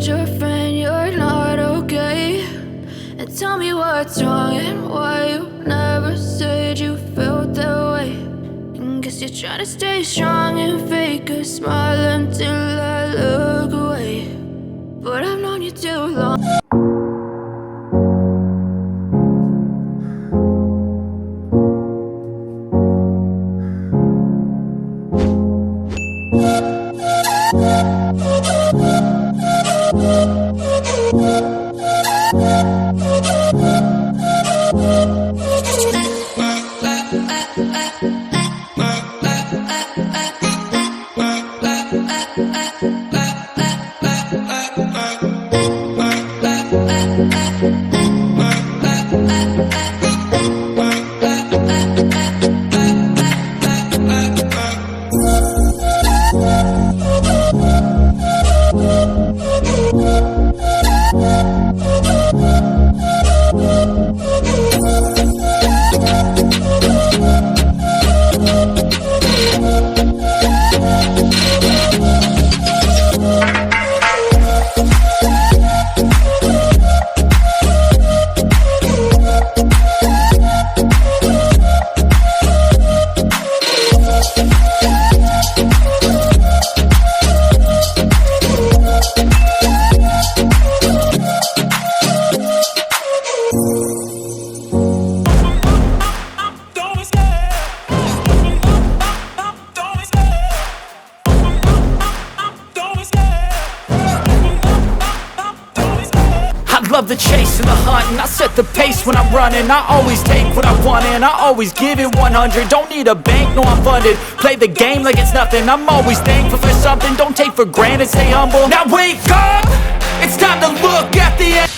told your friend you're not okay, and tell me what's wrong and why you never said you felt that way. And guess you're trying to stay strong and fake a smile until I look away. But I've known you too long. Love the chase and the hunt, and I set the pace when I'm running. I always take what I want and I always give it 100. Don't need a bank, no I'm funded. Play the game like it's nothing. I'm always thankful for something. Don't take for granted, stay humble. Now wake up, it's time to look at the end.